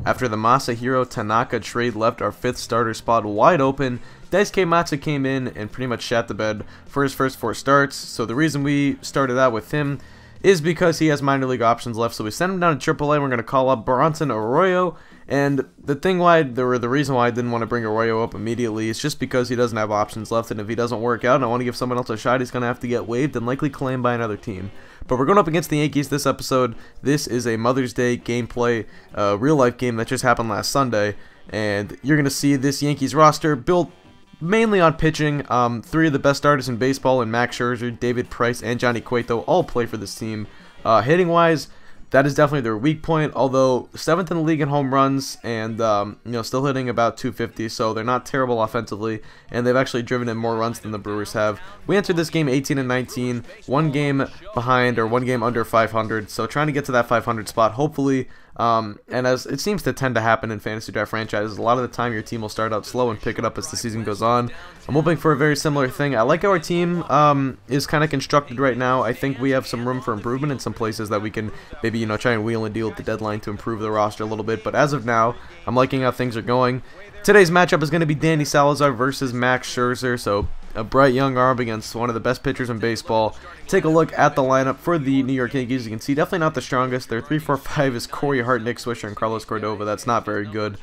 After the Masahiro Tanaka trade left our 5th starter spot wide open, Daisuke Matsu came in and pretty much shat the bed for his first 4 starts. So the reason we started out with him is because he has minor league options left. So we sent him down to AAA and we're going to call up Bronson Arroyo. And the reason why I didn't want to bring Arroyo up immediately is just because he doesn't have options left, and if he doesn't work out and I want to give someone else a shot, he's going to have to get waived and likely claimed by another team. But we're going up against the Yankees this episode. This is a Mother's Day gameplay, real-life game that just happened last Sunday, and you're going to see this Yankees roster built mainly on pitching. 3 of the best starters in baseball in Max Scherzer, David Price, and Johnny Cueto all play for this team. Hitting-wise, that is definitely their weak point, although 7th in the league in home runs and, still hitting about 250, so they're not terrible offensively, and they've actually driven in more runs than the Brewers have. We entered this game 18-19, 1 game behind or 1 game under 500, so trying to get to that 500 spot, hopefully. And as it seems to tend to happen in fantasy draft franchises, a lot of the time your team will start out slow and pick it up as the season goes on. I'm hoping for a very similar thing. I like how our team is kind of constructed right now. I think we have some room for improvement in some places that we can maybe, try and wheel and deal at the deadline to improve the roster a little bit. But as of now, I'm liking how things are going. Today's matchup is going to be Danny Salazar versus Max Scherzer, so a bright young arm against one of the best pitchers in baseball. Take a look at the lineup for the New York Yankees. You can see definitely not the strongest. Their 3-4-5 is Corey Hart, Nick Swisher, and Carlos Cordova. That's not very good.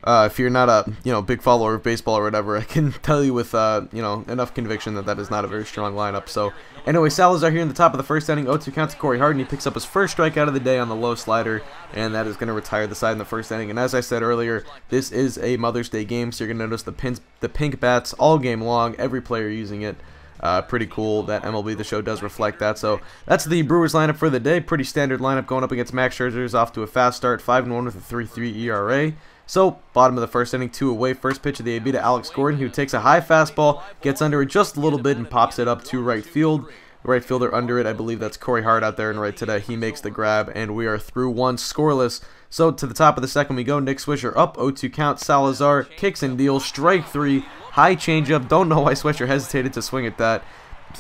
If you're not a big follower of baseball or whatever, I can tell you with enough conviction that that is not a very strong lineup. So anyway, Salazar here in the top of the first inning, 0-2 count to Corey Hart, and he picks up his first strikeout of the day on the low slider, and that is going to retire the side in the first inning. And as I said earlier, this is a Mother's Day game, so you're going to notice the pink bats all game long, every player using it. Pretty cool that MLB The Show does reflect that. So that's the Brewers lineup for the day. Pretty standard lineup going up against Max Scherzer. Is off to a fast start, 5-1 with a 3.3 ERA. So, bottom of the first inning, 2 away. First pitch of the AB to Alex Gordon, who takes a high fastball, gets under it just a little bit, and pops it up to right field. Right fielder under it, I believe that's Corey Hart out there in right today. He makes the grab, and we are through 1 scoreless. So, to the top of the second we go. Nick Swisher up, 0-2 count. Salazar kicks and deals, strike 3. High changeup. Don't know why Swisher hesitated to swing at that.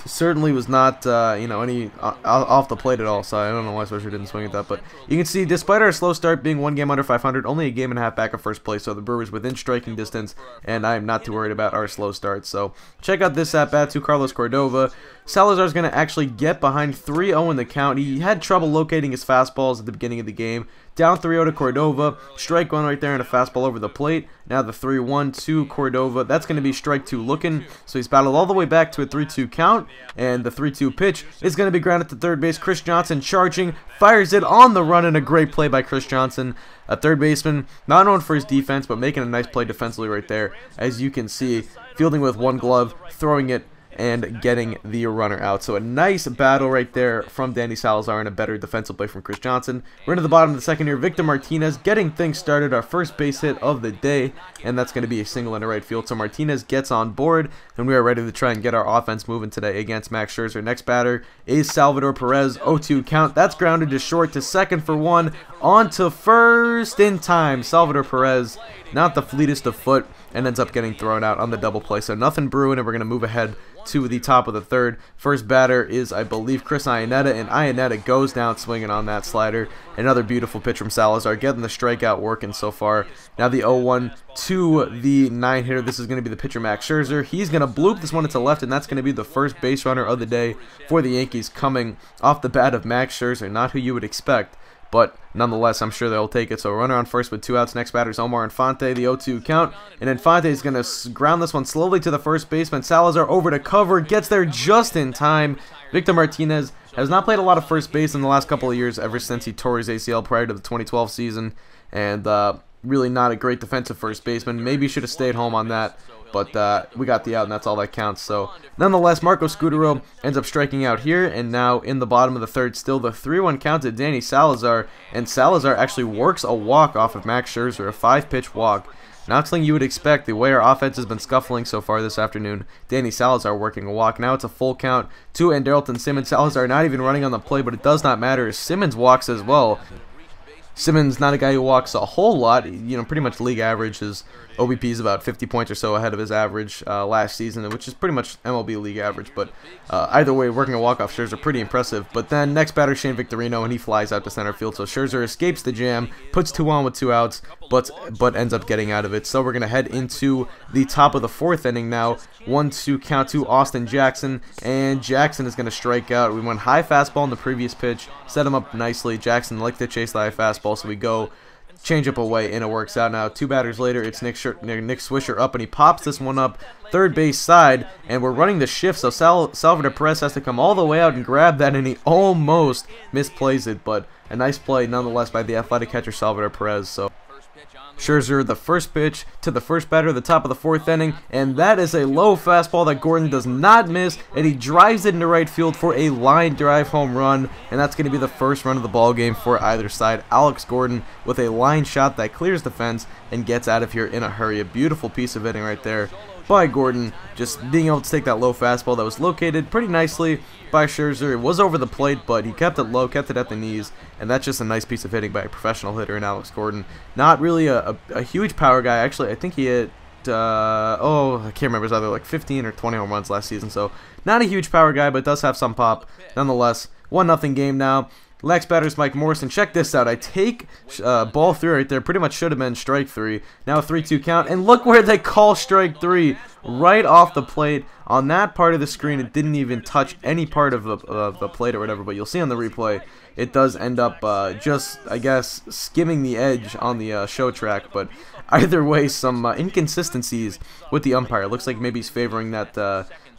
Certainly was not, any off the plate at all, so I don't know why Swisher didn't swing at that. But you can see, despite our slow start being 1 game under 500, only a game and a half back of first place, so the Brewers within striking distance, and I am not too worried about our slow start. So check out this at-bat to Carlos Cordova. Salazar's going to actually get behind 3-0 in the count. He had trouble locating his fastballs at the beginning of the game. Down 3-0 to Cordova. Strike 1 right there and a fastball over the plate. Now the 3-1 to Cordova. That's going to be strike 2 looking. So he's battled all the way back to a 3-2 count. And the 3-2 pitch is going to be grounded to third base. Chris Johnson charging. Fires it on the run, and a great play by Chris Johnson. A third baseman, not known for his defense, but making a nice play defensively right there. As you can see, fielding with 1 glove, throwing it, and getting the runner out. So a nice battle right there from Danny Salazar and a better defensive play from Chris Johnson. We're into the bottom of the second here. Victor Martinez getting things started. Our first base hit of the day, and that's going to be a single into right field. So Martinez gets on board, and we are ready to try and get our offense moving today against Max Scherzer. Next batter is Salvador Perez, 0-2 count. That's grounded to short, to second for 1, on to first in time. Salvador Perez, not the fleetest of foot, and ends up getting thrown out on the double play. So nothing brewing, and we're going to move ahead to the top of the third. First batter is, I believe, Chris Iannetta, and Iannetta goes down swinging on that slider. Another beautiful pitch from Salazar, getting the strikeout working so far. Now the 0-1 to the 9-hitter. This is going to be the pitcher, Max Scherzer. He's going to bloop this one into left, and that's going to be the first base runner of the day for the Yankees, coming off the bat of Max Scherzer. Not who you would expect, but nonetheless, I'm sure they'll take it. So runner on first with 2 outs. Next batter is Omar Infante, the 0-2 count. And Infante is going to ground this one slowly to the first baseman. Salazar over to cover, gets there just in time. Victor Martinez has not played a lot of first base in the last couple of years, ever since he tore his ACL prior to the 2012 season. And really not a great defensive first baseman. Maybe he should have stayed home on that. But we got the out, and that's all that counts. So, nonetheless, Marco Scutaro ends up striking out here, and now in the bottom of the third, still the 3-1 count to Danny Salazar, and Salazar actually works a walk off of Max Scherzer, a 5-pitch walk. Not something you would expect. The way our offense has been scuffling so far this afternoon, Danny Salazar working a walk. Now it's a full count to Andrelton Simmons. Salazar not even running on the play, but it does not matter. Simmons walks as well. Simmons, not a guy who walks a whole lot. Pretty much league average is OBP is about 50 points or so ahead of his average last season, which is pretty much MLB league average. But either way, working a walk-off Scherzer, pretty impressive. But then next batter, Shane Victorino, and he flies out to center field. So Scherzer escapes the jam, puts 2 on with 2 outs, but ends up getting out of it. So we're going to head into the top of the 4th inning now. 1-2 count to Austin Jackson, and Jackson is going to strike out. We went high fastball in the previous pitch, set him up nicely. Jackson liked to chase the high fastball, so we go change up away, and it works out. Now 2 batters later, it's Nick Swisher up, and he pops this one up third base side, and we're running the shift, so Salvador Perez has to come all the way out and grab that, and he almost misplays it, but a nice play nonetheless by the athletic catcher Salvador Perez. So Scherzer, the first pitch to the first batter, the top of the 4th inning, and that is a low fastball that Gordon does not miss, and he drives it into right field for a line drive home run, and that's going to be the first run of the ball game for either side. Alex Gordon with a line shot that clears the fence and gets out of here in a hurry. A beautiful piece of hitting right there by Gordon, just being able to take that low fastball that was located pretty nicely by Scherzer. It was over the plate, but he kept it low, kept it at the knees, and that's just a nice piece of hitting by a professional hitter in Alex Gordon. Not really a huge power guy. Actually, I think he hit, I can't remember, it was either like 15 or 20 home runs last season, so not a huge power guy, but does have some pop. Nonetheless, 1-0 game now. Next batter is Mike Morrison. Check this out. I take ball 3 right there. Pretty much should have been strike 3. Now a 3-2 count. And look where they call strike 3. Right off the plate. On that part of the screen, it didn't even touch any part of the plate or whatever. But you'll see on the replay, it does end up just, I guess, skimming the edge on the show track. But either way, some inconsistencies with the umpire. It looks like maybe he's favoring that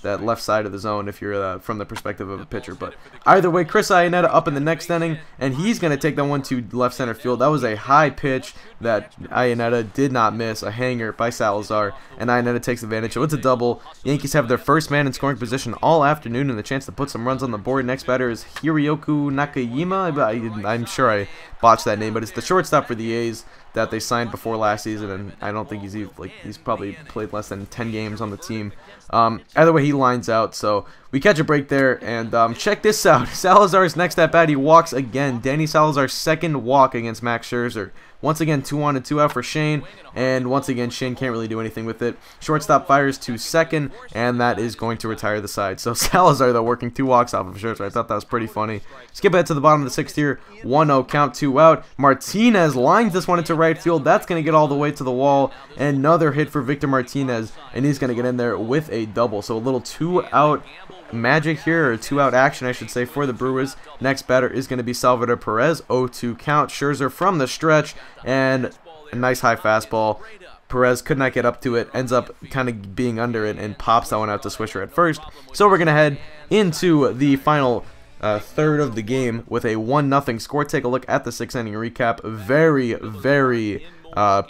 left side of the zone if you're from the perspective of a pitcher. But either way, Chris Iannetta up in the next inning, and he's going to take that one to left center field. That was a high pitch that Iannetta did not miss, a hanger by Salazar, and Iannetta takes advantage. So it's a double. Yankees have their first man in scoring position all afternoon and the chance to put some runs on the board. Next batter is Hirooki Nakayama. I'm sure I botched that name, but it's the shortstop for the A's that they signed before last season, and I don't think he's probably played less than 10 games on the team. Either way, he lines out, so we catch a break there, and check this out. Salazar's next at bat, he walks again. Danny Salazar's second walk against Max Scherzer. Once again, 2 on and 2 out for Shane, and once again, Shane can't really do anything with it. Shortstop fires to second, and that is going to retire the side. So Salazar, though, working 2 walks off of Scherzer. I thought that was pretty funny. Skip ahead to the bottom of the 6th here. 1-0 count, 2 out. Martinez lines this one into right field. That's going to get all the way to the wall. Another hit for Victor Martinez, and he's going to get in there with a double. So a little 2-out magic here, or 2-out action I should say, for the Brewers. Next batter is going to be Salvador Perez. 0-2 count. Scherzer from the stretch, and a nice high fastball. Perez could not get up to it, ends up kind of being under it, and pops that one out to Swisher at first. So we're going to head into the final third of the game with a 1-0 score. Take a look at the 6th inning recap. Very, very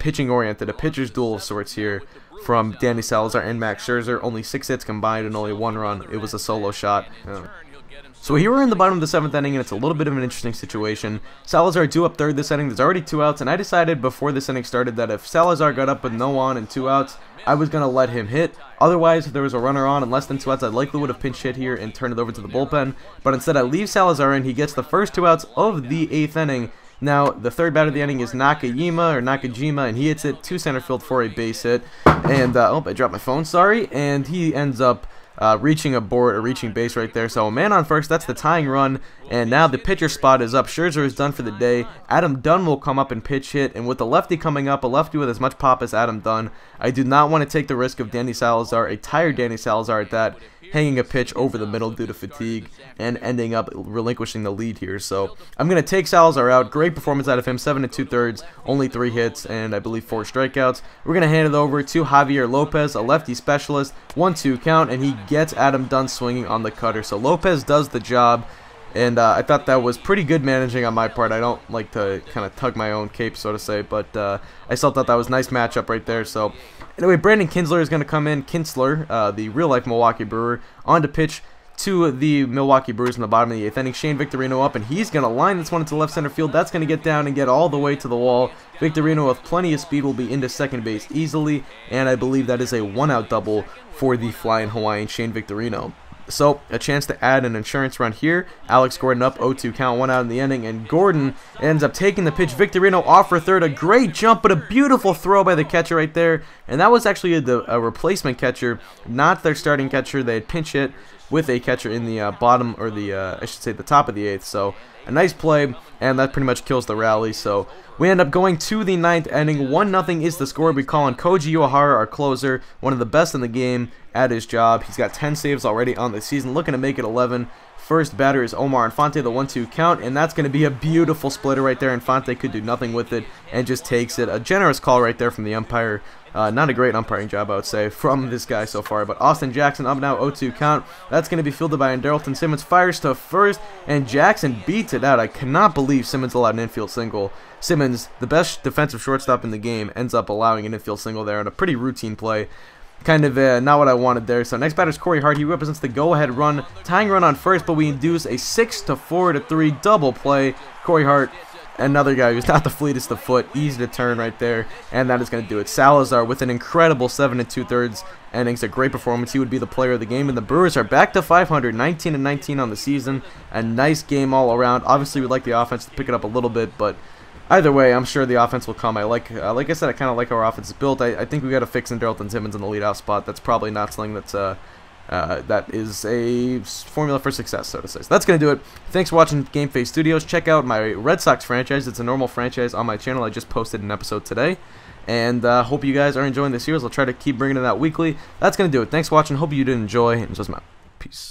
pitching oriented, a pitcher's duel of sorts here from Danny Salazar and Max Scherzer. Only 6 hits combined and only 1 run. It was a solo shot. So here we're in the bottom of the 7th inning, and it's a little bit of an interesting situation. Salazar due up third this inning. There's already 2 outs, and I decided before this inning started that if Salazar got up with no on and 2 outs, I was going to let him hit. Otherwise, if there was a runner on and less than 2 outs, I likely would have pinch hit here and turned it over to the bullpen. But instead, I leave Salazar in. He gets the first 2 outs of the 8th inning. Now, the third batter of the inning is Nakajima, and he hits it to center field for a base hit. And, oh, I dropped my phone, sorry. And he ends up reaching a board, or reaching base right there. So a man on first, that's the tying run. And now the pitcher spot is up. Scherzer is done for the day. Adam Dunn will come up and pitch hit. And with the lefty coming up, a lefty with as much pop as Adam Dunn, I do not want to take the risk of Danny Salazar, a tired Danny Salazar at that, hanging a pitch over the middle due to fatigue and ending up relinquishing the lead here. So I'm going to take Salazar out. Great performance out of him, 7 2/3, only 3 hits and I believe 4 strikeouts. We're going to hand it over to Javier Lopez, a lefty specialist. 1-2 count, and he gets Adam Dunn swinging on the cutter. So Lopez does the job, and I thought that was pretty good managing on my part. I don't like to kind of tug my own cape, so to say, but I still thought that was a nice matchup right there. So anyway, Brandon Kinsler is going to come in. Kinsler, the real-life Milwaukee Brewer, on to pitch to the Milwaukee Brewers in the bottom of the 8th inning. Shane Victorino up, and he's going to line this one into left center field. That's going to get down and get all the way to the wall. Victorino, with plenty of speed, will be into second base easily, and I believe that is a 1-out double for the flying Hawaiian Shane Victorino. So, a chance to add an insurance run here. Alex Gordon up 0-2 count, 1 out in the inning, and Gordon ends up taking the pitch. Victorino off for third. A great jump, but a beautiful throw by the catcher right there. And that was actually a replacement catcher, not their starting catcher. They had pinch hit with a catcher in the bottom, or I should say the top of the 8th. So, a nice play, and that pretty much kills the rally. So, we end up going to the 9th inning. 1-0 is the score. We call on Koji Uehara, our closer, one of the best in the game at his job. He's got 10 saves already on the season, looking to make it 11. First batter is Omar Infante, the 1-2 count, and that's going to be a beautiful splitter right there. Infante could do nothing with it and just takes it. A generous call right there from the umpire. Not a great umpiring job, I would say, from this guy so far. But Austin Jackson up now, 0-2 count. That's going to be fielded by Andrelton Simmons. Fires to first, and Jackson beats it out. I cannot believe Simmons allowed an infield single. Simmons, the best defensive shortstop in the game, ends up allowing an infield single there on a pretty routine play. Kind of not what I wanted there. So next batter is Corey Hart. He represents the go-ahead run, tying run on first, but we induce a 6-4-3 double play. Corey Hart, another guy who's not the fleetest of foot, easy to turn right there, and that is going to do it. Salazar with an incredible 7 2/3 innings, a great performance. He would be the player of the game, and the Brewers are back to 500, 19-19 on the season. A nice game all around. Obviously, we'd like the offense to pick it up a little bit, but either way, I'm sure the offense will come. Like I said, I kind of like how our offense is built. I think we got to fix Andrelton Simmons in the leadoff spot. That's probably not something that's that is a formula for success, so to say. So that's going to do it. Thanks for watching GameFaceStudios. Check out my Red Sox franchise. It's a normal franchise on my channel. I just posted an episode today. And hope you guys are enjoying the series. I'll try to keep bringing it out weekly. That's going to do it. Thanks for watching. Hope you did enjoy. And just out. Peace.